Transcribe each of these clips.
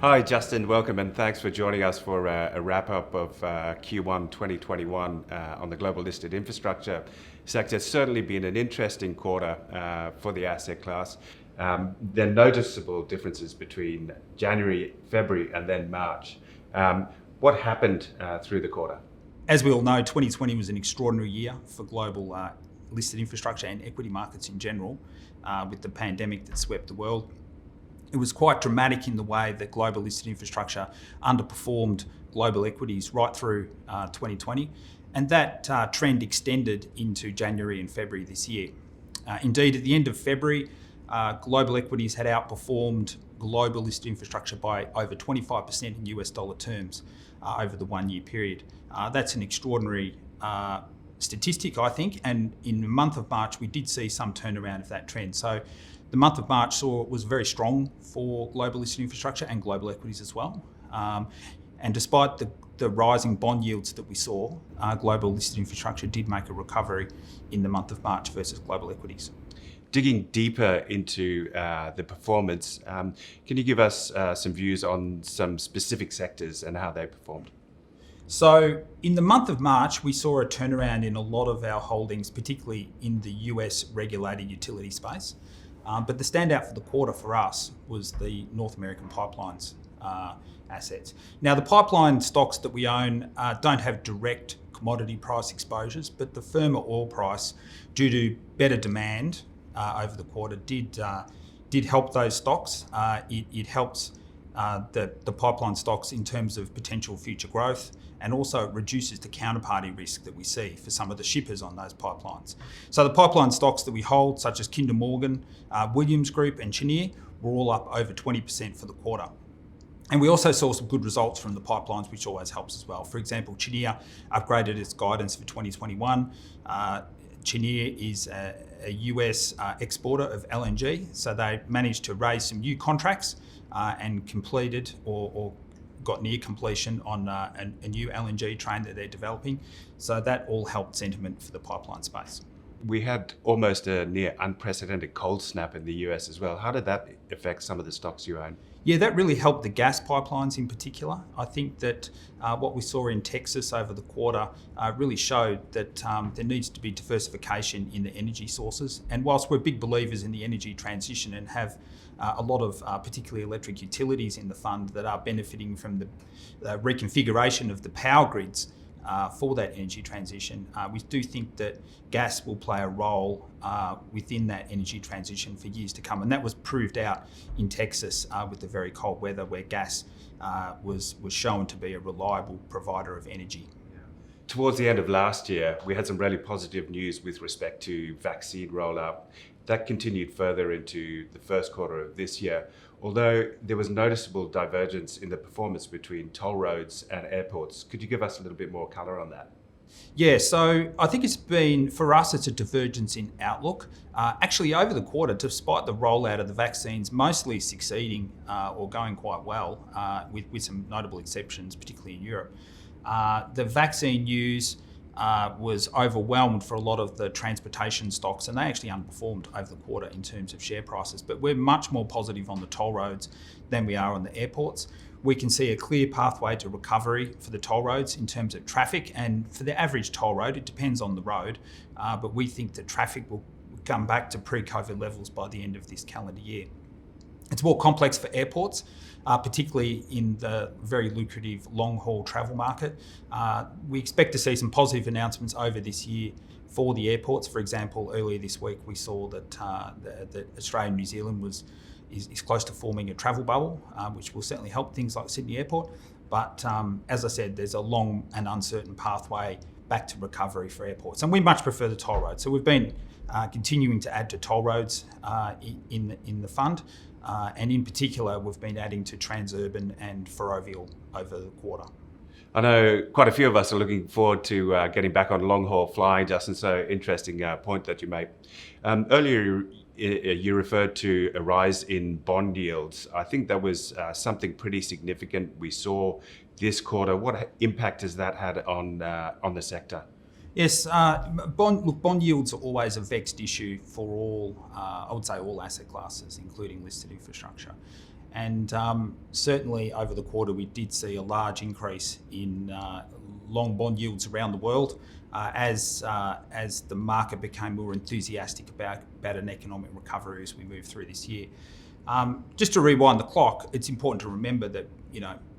Hi, Justin. Welcome, and thanks for joining us for a wrap-up of Q1 2021 on the global listed infrastructure sector. It's certainly been an interesting quarter for the asset class. There are noticeable differences between January, February, and then March. What happened through the quarter? As we all know, 2020 was an extraordinary year for global listed infrastructure and equity markets in general, with the pandemic that swept the world. It was quite dramatic in the way that global listed infrastructure underperformed global equities right through 2020, and that trend extended into January and February this year. Indeed, at the end of February, global equities had outperformed global listed infrastructure by over 25% in US dollar terms over the 1 year period. That's an extraordinary statistic, I think, and in the month of March we did see some turnaround of that trend. So the month of March was very strong for global listed infrastructure and global equities as well. And despite the rising bond yields that we saw, global listed infrastructure did make a recovery in the month of March versus global equities. Digging deeper into the performance, can you give us some views on some specific sectors and how they performed? So in the month of March, we saw a turnaround in a lot of our holdings, particularly in the US regulated utility space. But the standout for the quarter for us was the North American pipelines assets. Now, the pipeline stocks that we own don't have direct commodity price exposures, but the firmer oil price, due to better demand over the quarter, did help those stocks. It helps the pipeline stocks in terms of potential future growth, and also it reduces the counterparty risk that we see for some of the shippers on those pipelines. So the pipeline stocks that we hold, such as Kinder Morgan, Williams Group and Cheniere, were all up over 20% for the quarter. And we also saw some good results from the pipelines, which always helps as well. For example, Cheniere upgraded its guidance for 2021. Cheniere is a US exporter of LNG, so they managed to raise some new contracts and completed or got near completion on a new LNG train that they're developing. So that all helped sentiment for the pipeline space. We had almost a near unprecedented cold snap in the US as well. How did that affect some of the stocks you own? Yeah, that really helped the gas pipelines in particular. I think that what we saw in Texas over the quarter really showed that there needs to be diversification in the energy sources. And whilst we're big believers in the energy transition and have a lot of particularly electric utilities in the fund that are benefiting from the reconfiguration of the power grids for that energy transition, we do think that gas will play a role within that energy transition for years to come. And that was proved out in Texas with the very cold weather, where gas was shown to be a reliable provider of energy. Towards the end of last year, we had some really positive news with respect to vaccine rollout. That continued further into the first quarter of this year, although there was noticeable divergence in the performance between toll roads and airports. Could you give us a little bit more colour on that? Yeah, so I think for us, it's a divergence in outlook. Actually, over the quarter, despite the rollout of the vaccines mostly succeeding or going quite well, with some notable exceptions, particularly in Europe, the vaccine news was overwhelmed for a lot of the transportation stocks, and they actually underperformed over the quarter in terms of share prices. But we're much more positive on the toll roads than we are on the airports. We can see a clear pathway to recovery for the toll roads in terms of traffic, and for the average toll road, it depends on the road, but we think that traffic will come back to pre-COVID levels by the end of this calendar year. It's more complex for airports, particularly in the very lucrative long-haul travel market. We expect to see some positive announcements over this year for the airports. For example, earlier this week we saw that Australia and New Zealand is close to forming a travel bubble, which will certainly help things like Sydney Airport. But as I said, there's a long and uncertain pathway back to recovery for airports, and we much prefer the toll roads. So we've been continuing to add to toll roads in the fund. And in particular, we've been adding to Transurban and Ferrovial over the quarter. I know quite a few of us are looking forward to getting back on long-haul flying, Justin, so interesting point that you made. Earlier, you referred to a rise in bond yields. I think that was something pretty significant we saw this quarter. What impact has that had on the sector? Yes, bond yields are always a vexed issue for all, I would say all asset classes, including listed infrastructure. And certainly over the quarter, we did see a large increase in long bond yields around the world as the market became more enthusiastic about an economic recovery as we move through this year. Just to rewind the clock, it's important to remember that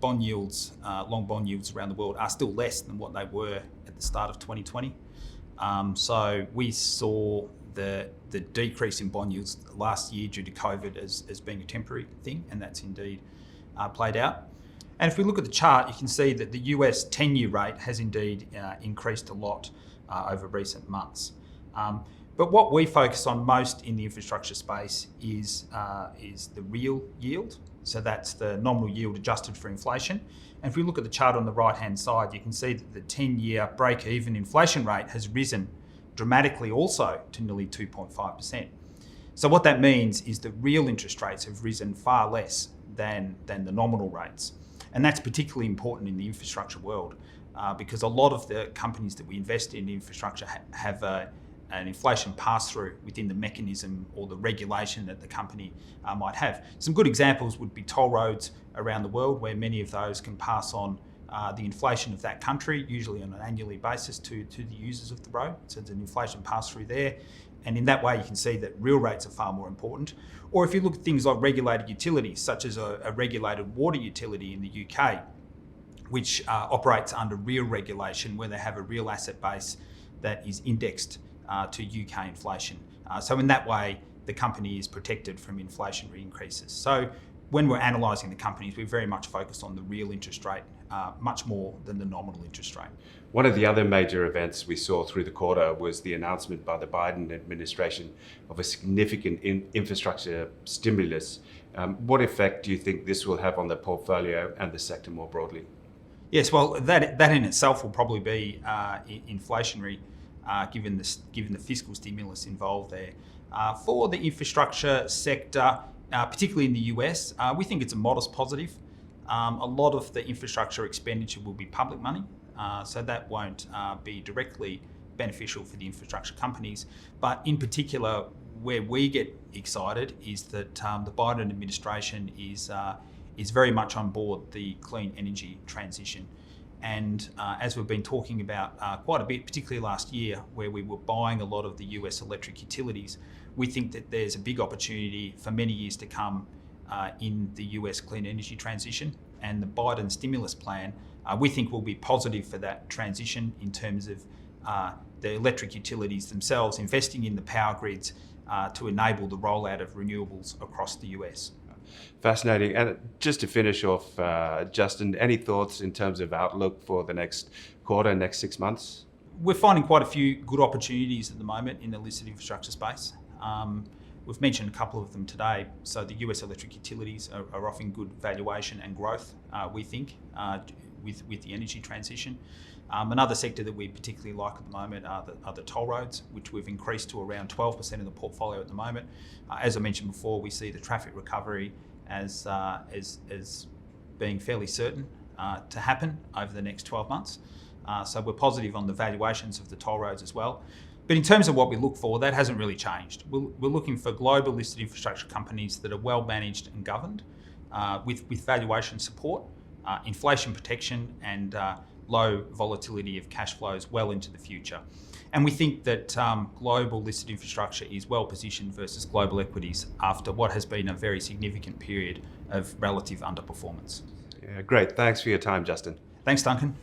bond yields, long bond yields around the world are still less than what they were at the start of 2020. So we saw the decrease in bond yields last year due to COVID as being a temporary thing, and that's indeed played out. And if we look at the chart, you can see that the US 10-year rate has indeed increased a lot over recent months. But what we focus on most in the infrastructure space is the real yield. So that's the nominal yield adjusted for inflation. And if we look at the chart on the right-hand side, you can see that the 10-year break-even inflation rate has risen dramatically also to nearly 2.5%. So what that means is that real interest rates have risen far less than the nominal rates. And that's particularly important in the infrastructure world because a lot of the companies that we invest in infrastructure have an inflation pass-through within the mechanism or the regulation that the company might have. Some good examples would be toll roads around the world, where many of those can pass on the inflation of that country, usually on an annually basis to the users of the road. So there's an inflation pass-through there. And in that way, you can see that real rates are far more important. Or if you look at things like regulated utilities, such as a regulated water utility in the UK, which operates under real regulation, where they have a real asset base that is indexed to UK inflation. So in that way, the company is protected from inflationary increases. So when we're analysing the companies, we're very much focused on the real interest rate, much more than the nominal interest rate. One of the other major events we saw through the quarter was the announcement by the Biden administration of a significant infrastructure stimulus. What effect do you think this will have on the portfolio and the sector more broadly? Yes, well, that in itself will probably be inflationary, given the fiscal stimulus involved there. For the infrastructure sector, particularly in the US, we think it's a modest positive. A lot of the infrastructure expenditure will be public money, so that won't be directly beneficial for the infrastructure companies. But in particular, where we get excited is that the Biden administration is very much on board the clean energy transition. And as we've been talking about quite a bit, particularly last year, where we were buying a lot of the US electric utilities, we think that there's a big opportunity for many years to come in the US clean energy transition. And the Biden stimulus plan, we think, will be positive for that transition in terms of the electric utilities themselves investing in the power grids to enable the rollout of renewables across the US. Fascinating. And just to finish off, Justin, any thoughts in terms of outlook for the next quarter, next 6 months? We're finding quite a few good opportunities at the moment in the listed infrastructure space. We've mentioned a couple of them today. So the US electric utilities are offering good valuation and growth, we think, with the energy transition. Another sector that we particularly like at the moment are the toll roads, which we've increased to around 12% of the portfolio at the moment. As I mentioned before, we see the traffic recovery as being fairly certain to happen over the next 12 months. So we're positive on the valuations of the toll roads as well. But in terms of what we look for, that hasn't really changed. We're looking for global listed infrastructure companies that are well managed and governed, with valuation support, inflation protection, and low volatility of cash flows well into the future. And we think that global listed infrastructure is well positioned versus global equities after what has been a very significant period of relative underperformance. Yeah, great. Thanks for your time, Justin. Thanks, Duncan.